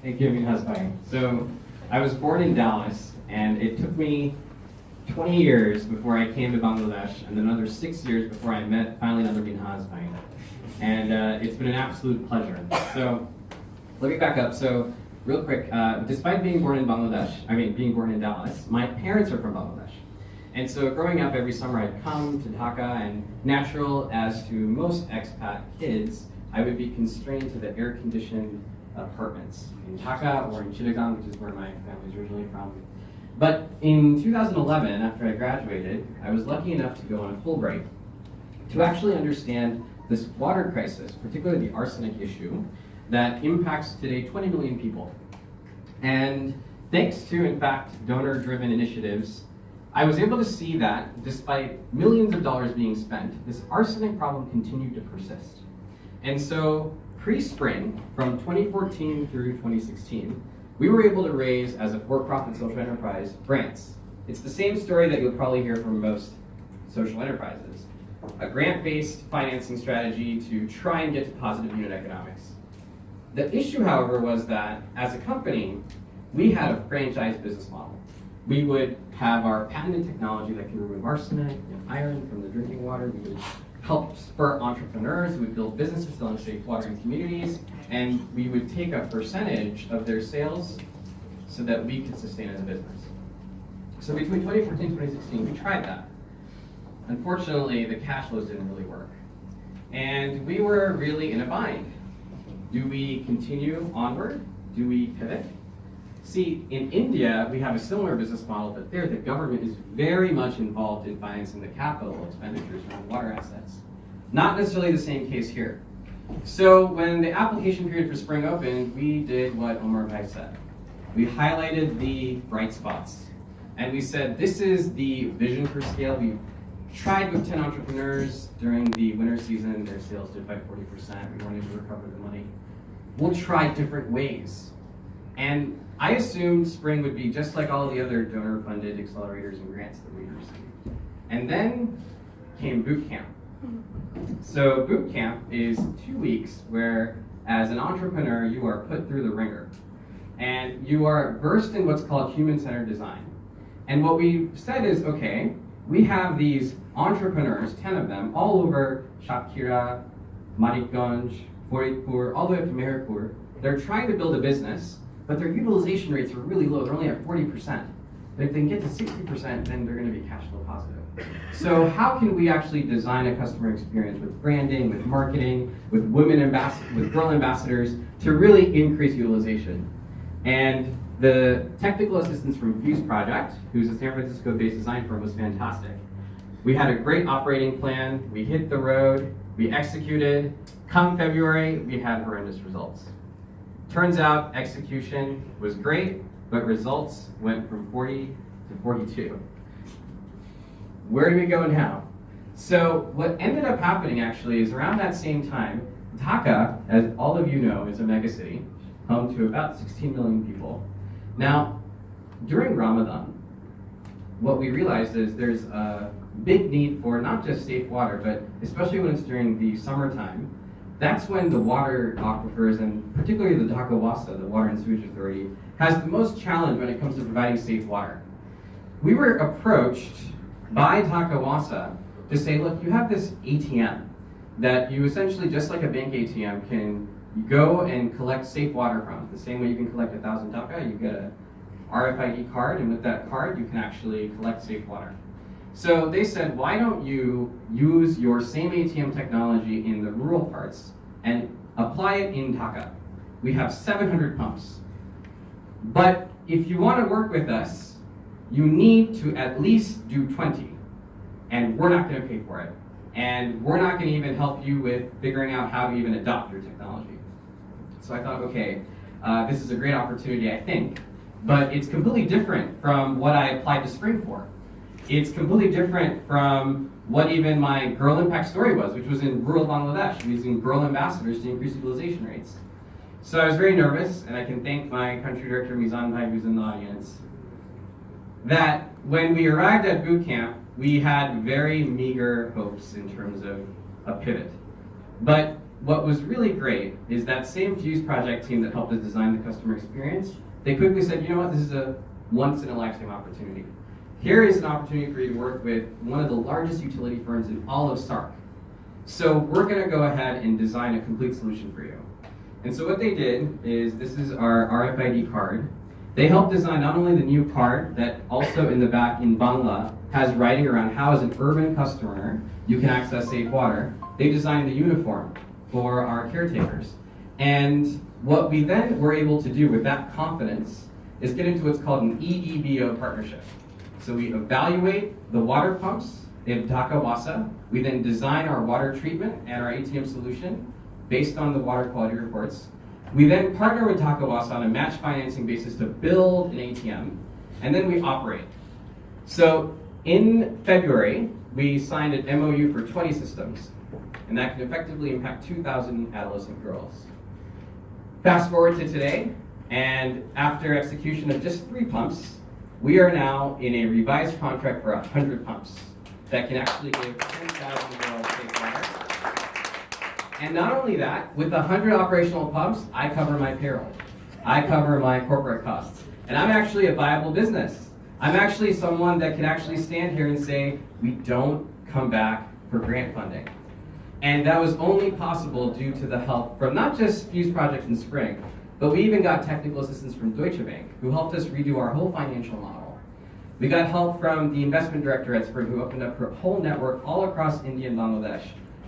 Thank you, Minhas. So I was born in Dallas, and it took me 20 years before I came to Bangladesh, and then another 6 years before I met finally another Minhas. And it's been an absolute pleasure. So let me back up. So real quick, despite being born in being born in Dallas, my parents are from Bangladesh. And so growing up every summer I'd come to Dhaka, and natural as to most expat kids, I would be constrained to the air-conditioned apartments in Dhaka or in Chittagong, which is where my family's originally from. But in 2011, after I graduated, I was lucky enough to go on a Fulbright to actually understand this water crisis, particularly the arsenic issue, that impacts today 20 million people. And thanks to, in fact, donor-driven initiatives, I was able to see that despite millions of dollars being spent, this arsenic problem continued to persist. And so pre-spring, from 2014 through 2016, we were able to raise, as a for-profit social enterprise, grants. It's the same story that you'll probably hear from most social enterprises. A grant-based financing strategy to try and get to positive unit economics. The issue, however, was that as a company, we had a franchise business model. We would have our patented technology that can remove arsenic and iron from the drinking water. We would help spur entrepreneurs. We would build businesses selling safe water in communities, and we would take a percentage of their sales so that we could sustain as a business. So between 2014 and 2016, we tried that. Unfortunately, the cash flows didn't really work. And we were really in a bind. Do we continue onward? Do we pivot? See, in India, we have a similar business model, but there the government is very much involved in financing the capital expenditures around water assets. Not necessarily the same case here. So when the application period for spring opened, we did what Omar Bhai said. We highlighted the bright spots. And we said, this is the vision for scale. We tried with 10 entrepreneurs during the winter season. Their sales did by 40%. We weren't able to recover the money. We'll try different ways. And I assumed spring would be just like all the other donor-funded accelerators and grants that we received. And then came boot camp. So boot camp is 2 weeks where, as an entrepreneur, you are put through the ringer. And you are versed in what's called human-centered design. And what we said is, okay, we have these entrepreneurs, 10 of them, all over Shapkira, Marikganj, Faridpur, all the way up to Meherpur. They're trying to build a business, but their utilization rates are really low. They're only at 40%. But if they can get to 60%, then they're going to be cash flow positive. So how can we actually design a customer experience with branding, with marketing, with with girl ambassadors to really increase utilization? And the technical assistance from Fuse Project, who's a San Francisco-based design firm, was fantastic. We had a great operating plan. We hit the road. We executed. Come February, we had horrendous results. Turns out execution was great, but results went from 40 to 42. Where do we go now? So what ended up happening actually is around that same time, Dhaka, as all of you know, is a megacity, home to about 16 million people. Now, during Ramadan, what we realized is there's a big need for not just safe water, but especially when it's during the summertime. That's when the water aquifers, and particularly the Dhaka Wasa, the Water and Sewage Authority, has the most challenge when it comes to providing safe water. We were approached by Dhaka Wasa to say, look, you have this ATM that you essentially, just like a bank ATM, can go and collect safe water from. The same way you can collect 1,000 Dhaka, you get a RFID card, and with that card, you can actually collect safe water. So they said, why don't you use your same ATM technology in the rural parts and apply it in Dhaka? We have 700 pumps. But if you want to work with us, you need to at least do 20. And we're not going to pay for it. And we're not going to even help you with figuring out how to even adopt your technology. So I thought, okay, this is a great opportunity, I think. But it's completely different from what I applied to Spring for. It's completely different from what even my Girl Impact story was, which was in rural Bangladesh, using girl ambassadors to increase utilization rates. So I was very nervous, and I can thank my country director, Mizan Bhai, who's in the audience, that when we arrived at boot camp, we had very meager hopes in terms of a pivot. But what was really great is that same Fuse project team that helped us design the customer experience, they quickly said, you know what, this is a once-in-a-lifetime opportunity. Here is an opportunity for you to work with one of the largest utility firms in all of Sark. So we're going to go ahead and design a complete solution for you. And so what they did is, this is our RFID card. They helped design not only the new card that also in the back in Bangla has writing around how as an urban customer you can access safe water. They designed the uniform for our caretakers. And what we then were able to do with that confidence is get into what's called an EEBO partnership. So we evaluate the water pumps in Dhaka-Wasa. We then design our water treatment and our ATM solution based on the water quality reports. We then partner with Dhaka-Wasa on a match financing basis to build an ATM, and then we operate. So in February, we signed an MOU for 20 systems, and that can effectively impact 2,000 adolescent girls. Fast forward to today, and after execution of just 3 pumps, we are now in a revised contract for 100 pumps that can actually give 10,000 girls safe water. And not only that, with 100 operational pumps, I cover my payroll. I cover my corporate costs. And I'm actually a viable business. I'm actually someone that can actually stand here and say, we don't come back for grant funding. And that was only possible due to the help from not just Fuse Project in Spring, but we even got technical assistance from Deutsche Bank, who helped us redo our whole financial model. We got help from the investment director at Spring, who opened up her whole network all across India and Bangladesh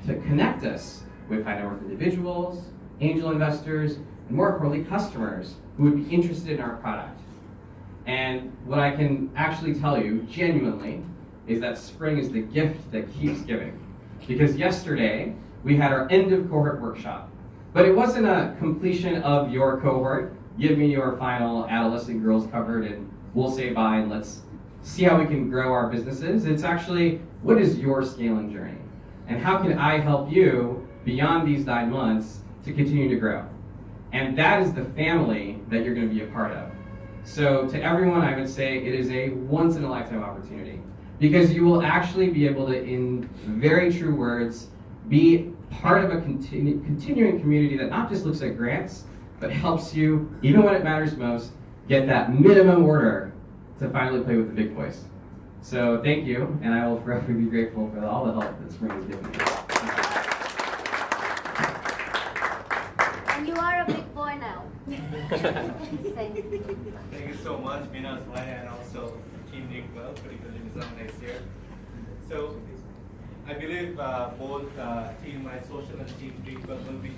to connect us with high net worth individuals, angel investors, and more importantly, customers who would be interested in our product. And what I can actually tell you, genuinely, is that Spring is the gift that keeps giving. Because yesterday, we had our end of cohort workshop. But it wasn't a completion of your cohort, give me your final adolescent girls covered and we'll say bye and let's see how we can grow our businesses. It's actually, what is your scaling journey? And how can I help you beyond these 9 months to continue to grow? And that is the family that you're going to be a part of. So to everyone, I would say it is a once-in-a-lifetime opportunity, because you will actually be able to, in very true words, be part of a continuing community that not just looks at grants, but helps you, even when it matters most, get that minimum order to finally play with the big boys. So thank you, and I will forever be grateful for all the help that Spring has given me. And you are a big boy now. Thank you so much, Minas, Maya, and also Team Nickwell, particularly Nizam next year. So I believe both Team My Social and Team Nickwell will be